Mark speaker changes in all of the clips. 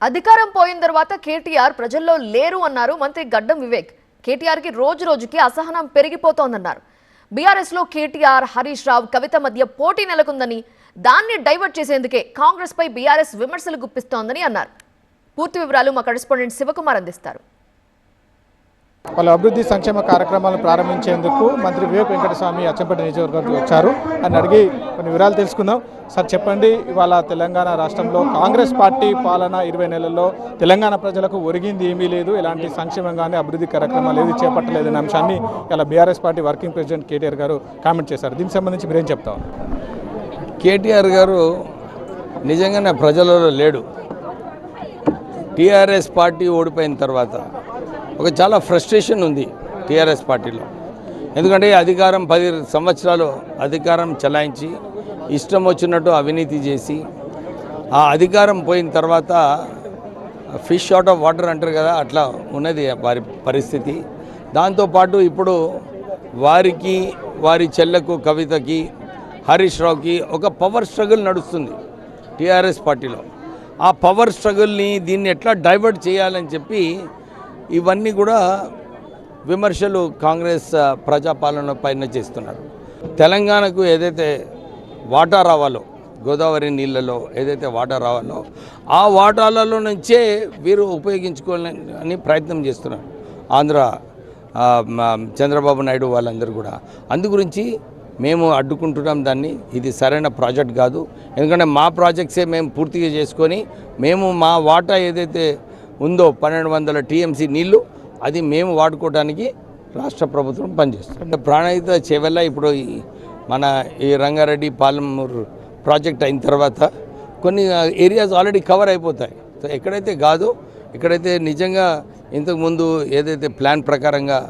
Speaker 1: అధికారం పోయిన తర్వాత కేటీఆర్ ప్రజల్లో లేరు అన్నారు మంత్రి గడ్డం వివేక్. కేటీఆర్ కి రోజు రోజుకి అసహనం పెరిగిపోతోందన్నారు. బీఆర్ఎస్ లో కేటీఆర్, హరీష్ రావు, కవిత మధ్య పోటీ నెలకొందని, దాన్ని డైవర్ట్ చేసేందుకే కాంగ్రెస్ పై బీఆర్ఎస్ విమర్శలు గుప్పిస్తోందని అన్నారు. పూర్తి వివరాలు మా కరెస్పాండెంట్ శివకుమార్ అందిస్తారు.
Speaker 2: పలు అభివృద్ధి సంక్షేమ కార్యక్రమాలను ప్రారంభించేందుకు మంత్రి వివేక్ వెంకటస్వామి అచ్చంపేట నియోజకవర్గానికి వచ్చారు. అని అడిగి కొన్ని వివరాలు తెలుసుకుందాం. సార్ చెప్పండి, ఇవాళ తెలంగాణ రాష్ట్రంలో కాంగ్రెస్ పార్టీ పాలన 20 నెలల్లో తెలంగాణ ప్రజలకు ఒరిగింది ఏమీ లేదు, ఎలాంటి సంక్షేమం కానీ అభివృద్ధి కార్యక్రమాలు ఏది చేపట్టలేదనే అంశాన్ని ఇలా BRS party working president KTR గారు కామెంట్ చేశారు. దీనికి సంబంధించి మీరేం చెప్తాం?
Speaker 3: కేటీఆర్ గారు నిజంగానే ప్రజలలో లేడు. టీఆర్ఎస్ పార్టీ ఓడిపోయిన తర్వాత ఒక చాలా ఫ్రస్ట్రేషన్ ఉంది టీఆర్ఎస్ పార్టీలో. ఎందుకంటే అధికారం 10 సంవత్సరాలు అధికారం చలాయించి ఇష్టం వచ్చినట్టు అవినీతి చేసి ఆ అధికారం పోయిన తర్వాత ఫిష్ అవుట్ ఆఫ్ వాటర్ అంటారు కదా, అట్లా ఉన్నది వారి పరిస్థితి. దాంతోపాటు ఇప్పుడు వారికి, వారి చెల్లకు కవితకి, హరీష్ రావుకి ఒక పవర్ స్ట్రగుల్ నడుస్తుంది టీఆర్ఎస్ పార్టీలో. ఆ పవర్ స్ట్రగుల్ని దీన్ని ఎట్లా డైవర్ట్ చేయాలని చెప్పి ఇవన్నీ కూడా విమర్శలు కాంగ్రెస్ ప్రజాపాలన పైన చేస్తున్నారు. తెలంగాణకు ఏదైతే వాటా రావాలో, గోదావరి నీళ్ళలో ఏదైతే వాటా రావాలో ఆ వాటాలలో నుంచే వీరు ఉపయోగించుకోవాలని ప్రయత్నం చేస్తున్నారు ఆంధ్ర చంద్రబాబు నాయుడు వాళ్ళందరూ కూడా. అందు గురించి మేము అడ్డుకుంటున్నాం దాన్ని. ఇది సరైన ప్రాజెక్ట్ కాదు. ఎందుకంటే మా ప్రాజెక్ట్సే మేము పూర్తిగా చేసుకొని మేము మా వాటా ఏదైతే ఉందో 1200 టీఎంసీ నీళ్లు అది మేము వాడుకోవడానికి రాష్ట్ర ప్రభుత్వం పనిచేస్తుంది. ప్రాణహిత చేవెళ్ళ ఇప్పుడు మన ఈ రంగారెడ్డి పాలమూరు ప్రాజెక్ట్ అయిన తర్వాత కొన్ని ఏరియాస్ ఆల్రెడీ కవర్ అయిపోతాయి. సో ఎక్కడైతే కాదో, ఎక్కడైతే నిజంగా ఇంతకుముందు ఏదైతే ప్లాన్ ప్రకారంగా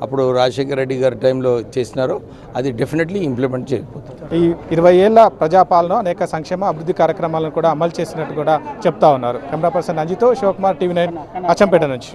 Speaker 3: అప్పుడు రాజశేఖర రెడ్డి గారి టైంలో చేసినారో అది డెఫినెట్లీ ఇంప్లిమెంట్ చేయకపోతుంది.
Speaker 2: ఈ 20 ఏళ్ల ప్రజాపాలన అనేక సంక్షేమ అభివృద్ధి కార్యక్రమాలను కూడా అమలు చేసినట్టు కూడా చెప్తా ఉన్నారు. కెమెరా పర్సన్ అంజితో, శివకుమార్, టీవీ 9 అచ్చంపేట నుంచి.